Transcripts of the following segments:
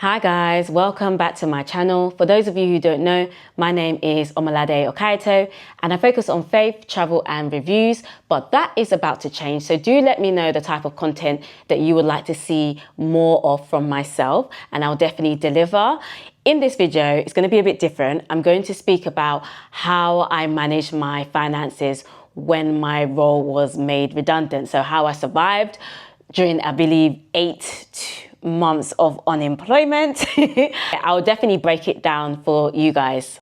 Hi guys, welcome back to my channel. For those of you who don't know, my name is Omalade Okaito and I focus on faith, travel and reviews, but that is about to change. So do let me know the type of content that you would like to see more of from myself and I'll definitely deliver. In this video, it's going to be a bit different. I'm going to speak about how I managed my finances when my role was made redundant. So how I survived during, I believe, 8 months of unemployment. I'll definitely break it down for you guys.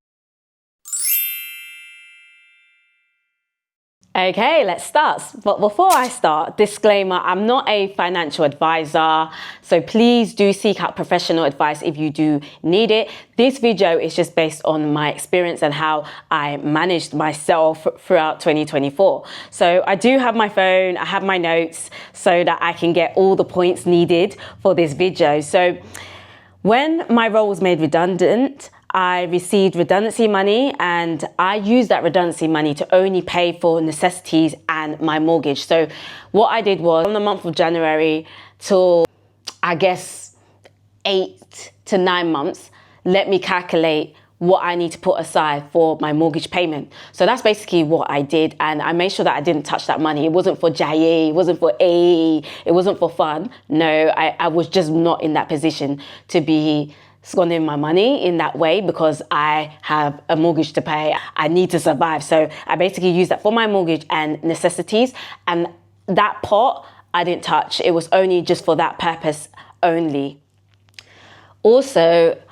Okay, let's start. But before I start, disclaimer, I'm not a financial advisor, so please do seek out professional advice if you do need it. This video is just based on my experience and how I managed myself throughout 2024. So I do have my phone, I have my notes so that I can get all the points needed for this video. So when my role was made redundant, I received redundancy money and I used that redundancy money to only pay for necessities and my mortgage. So what I did was, from the month of January till, I guess, 8 to 9 months, let me calculate what I need to put aside for my mortgage payment. So that's basically what I did, and I made sure that I didn't touch that money. It wasn't for Jaye, it wasn't for A, it wasn't for fun. No, I was just not in that position to be squandering my money in that way because I have a mortgage to pay. I need to survive. So I basically used that for my mortgage and necessities, and that pot I didn't touch. It was only just for that purpose only. Also,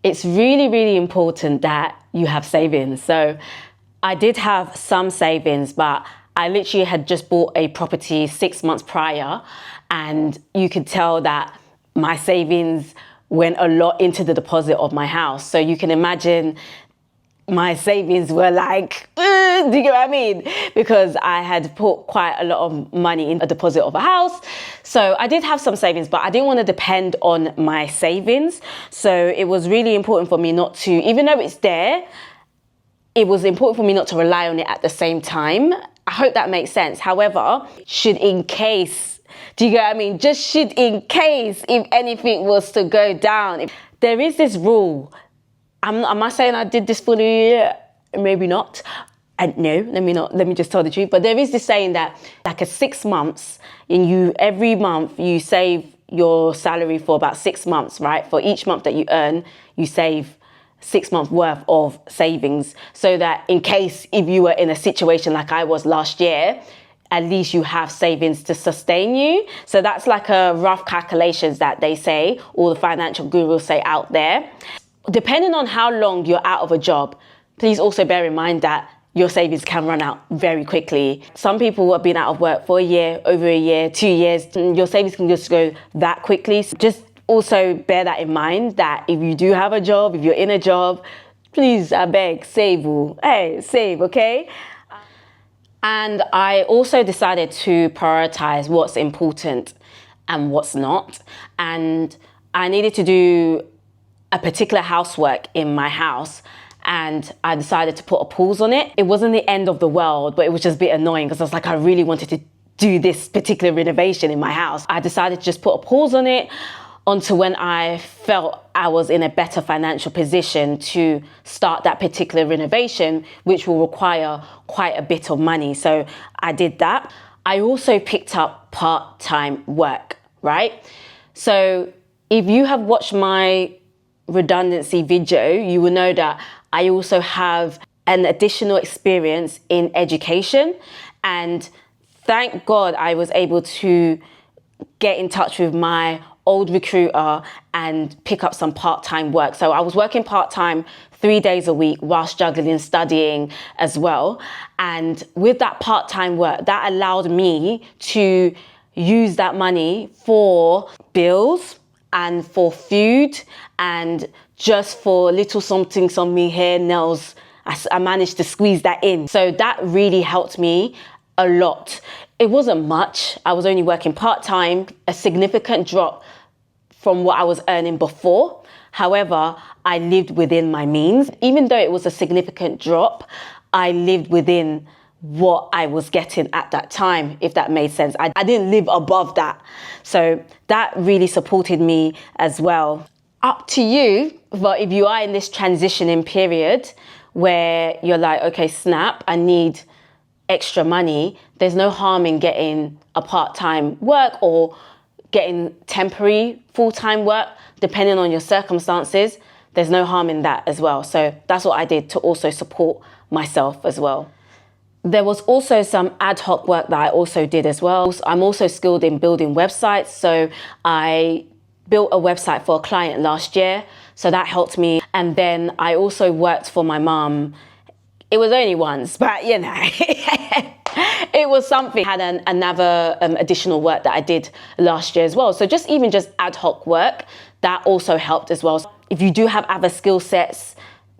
it's really, really important that you have savings. So I did have some savings, but I literally had just bought a property 6 months prior, and you could tell that my savings went a lot into the deposit of my house. So you can imagine my savings were like, do you get what I mean? Because I had put quite a lot of money in a deposit of a house. So I did have some savings, but I didn't want to depend on my savings. So it was really important for me not to, even though it's there, it was important for me not to rely on it at the same time. I hope that makes sense. However, should in case, do you get what I mean? Just should in case if anything was to go down. There is this rule. Am I saying I did this fully? Maybe not. No, let me just tell the truth. But there is this saying that like a 6 months, and every month you save your salary for about 6 months, right? For each month that you earn, you save 6 months worth of savings, so that in case if you were in a situation like I was last year, at least you have savings to sustain you. So that's like a rough calculations that they say, all the financial gurus say out there. Depending on how long you're out of a job, please also bear in mind that your savings can run out very quickly. Some people have been out of work for a year, over a year, 2 years. Your savings can just go that quickly. So just also bear that in mind, that if you do have a job, if you're in a job, please, I beg, save. Hey, save, okay? And I also decided to prioritize what's important and what's not. And I needed to do a particular housework in my house, and I decided to put a pause on it. It wasn't the end of the world, but it was just a bit annoying because I was like, I really wanted to do this particular renovation in my house. I decided to just put a pause on it until when I felt I was in a better financial position to start that particular renovation, which will require quite a bit of money. So I did that. I also picked up part-time work, right? So if you have watched my redundancy video, you will know that I also have an additional experience in education. And thank God I was able to get in touch with my old recruiter and pick up some part-time work. So I was working part-time 3 days a week whilst juggling studying as well. And with that part-time work, that allowed me to use that money for bills and for food and just for little something hair, nails. I managed to squeeze that in. So that really helped me a lot. It wasn't much. I was only working part-time, a significant drop from what I was earning before. However, I lived within my means. Even though it was a significant drop, I lived within what I was getting at that time, if that made sense. I didn't live above that. So that really supported me as well. up to you. But if you are in this transitioning period where you're like, okay, snap, I need extra money, there's no harm in getting a part-time work or getting temporary full-time work, depending on your circumstances. There's no harm in that as well. So that's what I did to also support myself as well. There was also some ad hoc work that I also did as well. I'm also skilled in building websites. So I built a website for a client last year. So that helped me. And then I also worked for my mum. It was only once, but you know, it was something. I had another additional work that I did last year as well. So just ad hoc work, that also helped as well. If you do have other skill sets,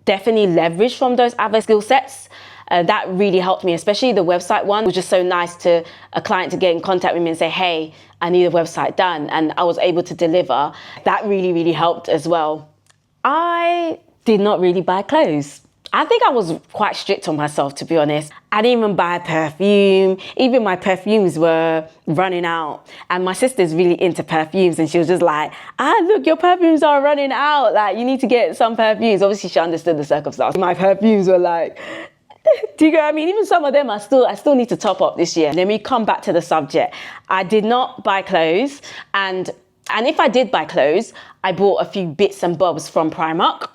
definitely leverage from those other skill sets. That really helped me, especially the website one. It was just so nice to a client to get in contact with me and say, hey, I need a website done. And I was able to deliver. That really, really helped as well. I did not really buy clothes. I think I was quite strict on myself, to be honest. I didn't even buy perfume. Even my perfumes were running out. And my sister's really into perfumes, and she was just like, look, your perfumes are running out. Like, you need to get some perfumes. Obviously, she understood the circumstance. My perfumes were like, do you get what I mean? Even some of them I still need to top up this year. Let me come back to the subject. I did not buy clothes. And if I did buy clothes, I bought a few bits and bobs from Primark.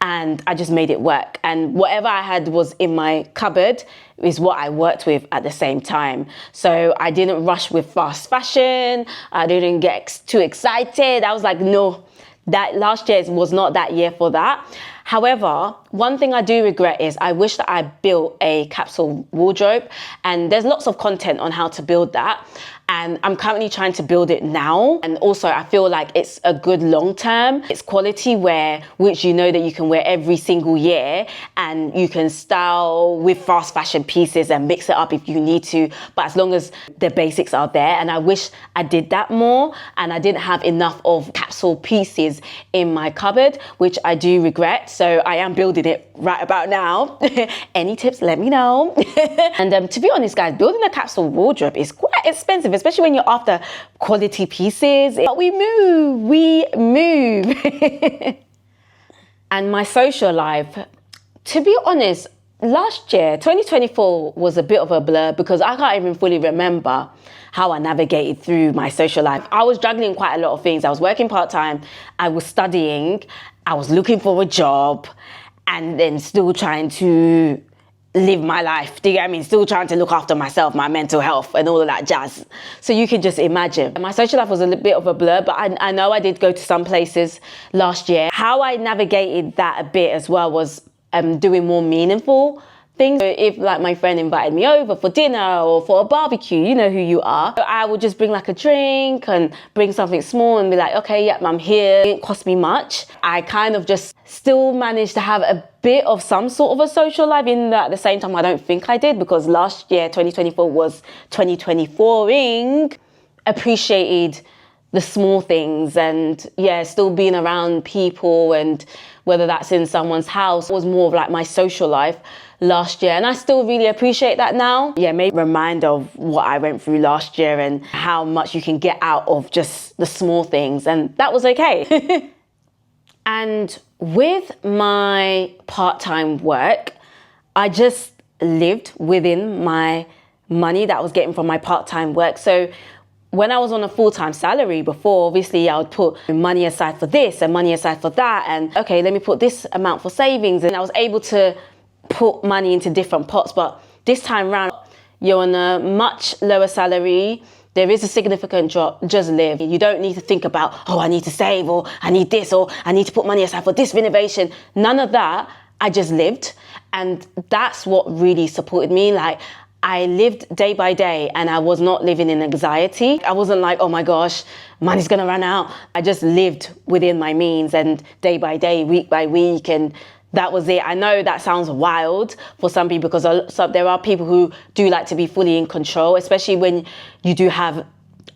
And I just made it work. And whatever I had was in my cupboard is what I worked with at the same time. So I didn't rush with fast fashion. I didn't get too excited. I was like, no, that last year was not that year for that. However, one thing I do regret is I wish that I built a capsule wardrobe, and there's lots of content on how to build that. And I'm currently trying to build it now. And also I feel like it's a good long term. It's quality wear, which you know that you can wear every single year, and you can style with fast fashion pieces and mix it up if you need to. But as long as the basics are there, and I wish I did that more, and I didn't have enough of capsule pieces in my cupboard, which I do regret. So I am building it right about now. Any tips, let me know. And to be honest, guys, building a capsule wardrobe is quite expensive, especially when you're after quality pieces. But we move. And my social life, to be honest, last year, 2024 was a bit of a blur because I can't even fully remember how I navigated through my social life. I was juggling quite a lot of things. I was working part-time, I was studying, I was looking for a job, and then still trying to live my life. Do you get what I mean? Still trying to look after myself, my mental health and all of that jazz. So you can just imagine. My social life was a bit of a blur, but I know I did go to some places last year. How I navigated that a bit as well was doing more meaningful things. If like my friend invited me over for dinner or for a barbecue, you know who you are. I would just bring like a drink and bring something small and be like, okay, yep, I'm here. It didn't cost me much. I kind of just still managed to have a bit of some sort of a social life in that. At the same time, I don't think I did, because last year, 2024 was 2024ing. Appreciated the small things, and yeah, still being around people, and whether that's in someone's house, was more of like my social life last year, and I still really appreciate that now. Yeah, maybe a reminder of what I went through last year and how much you can get out of just the small things, and that was okay. And with my part-time work, I just lived within my money that I was getting from my part-time work. So when I was on a full-time salary before, obviously I would put money aside for this and money aside for that, and okay, let me put this amount for savings, and I was able to put money into different pots. But this time round, you're on a much lower salary. There is a significant drop. Just live. You don't need to think about, oh, I need to save, or I need this, or I need to put money aside for this renovation. None of that. I just lived. And that's what really supported me. Like, I lived day by day, and I was not living in anxiety. I wasn't like, oh my gosh, money's gonna run out. I just lived within my means, and day by day, week by week, and that was it. I know that sounds wild for some people, because there are people who do like to be fully in control, especially when you do have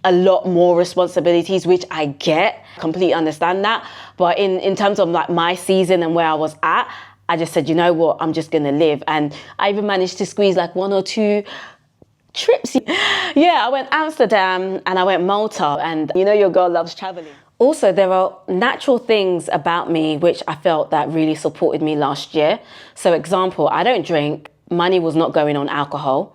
a lot more responsibilities, which I get, completely understand that. But in terms of like my season and where I was at, I just said, you know what, I'm just gonna live. And I even managed to squeeze like 1 or 2 trips. Yeah, I went Amsterdam and I went Malta, and you know your girl loves traveling. Also, there are natural things about me which I felt that really supported me last year. So example, I don't drink, money was not going on alcohol.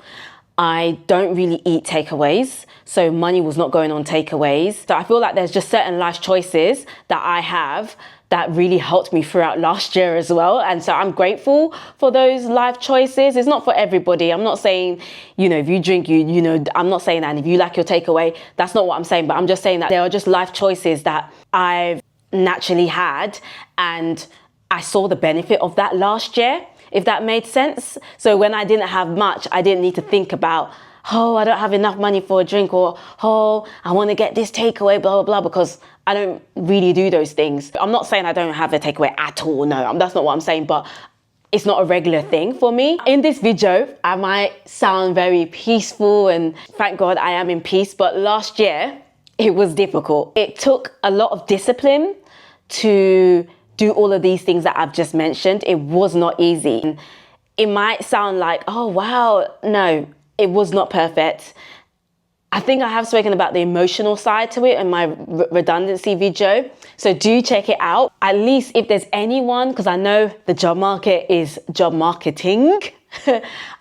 I don't really eat takeaways, so money was not going on takeaways. So I feel like there's just certain life choices that I have that really helped me throughout last year as well. And so I'm grateful for those life choices. It's not for everybody. I'm not saying, if you drink, I'm not saying that. And if you like your takeaway, that's not what I'm saying. But I'm just saying that there are just life choices that I've naturally had. And I saw the benefit of that last year, if that made sense. So when I didn't have much, I didn't need to think about, I don't have enough money for a drink, or, I want to get this takeaway, blah, blah, blah, because I don't really do those things. I'm not saying I don't have a takeaway at all. No, that's not what I'm saying, but it's not a regular thing for me. In this video, I might sound very peaceful, and thank God I am in peace, but last year it was difficult. It took a lot of discipline to do all of these things that I've just mentioned. It was not easy. It might sound like, oh wow, no, it was not perfect. I think I have spoken about the emotional side to it in my redundancy video. So do check it out. At least if there's anyone, because I know the job market is job marketing.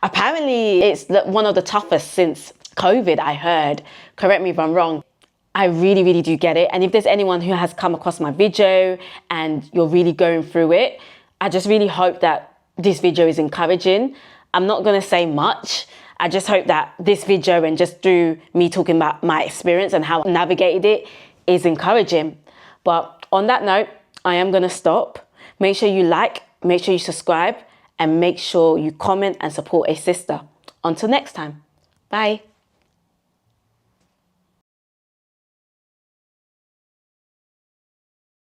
Apparently it's one of the toughest since COVID, I heard. Correct me if I'm wrong. I really, really do get it. And if there's anyone who has come across my video and you're really going through it, I just really hope that this video is encouraging. I'm not going to say much. I just hope that this video, and just through me talking about my experience and how I navigated it, is encouraging. But on that note, I am going to stop. Make sure you like, make sure you subscribe, and make sure you comment and support a sister. Until next time. Bye.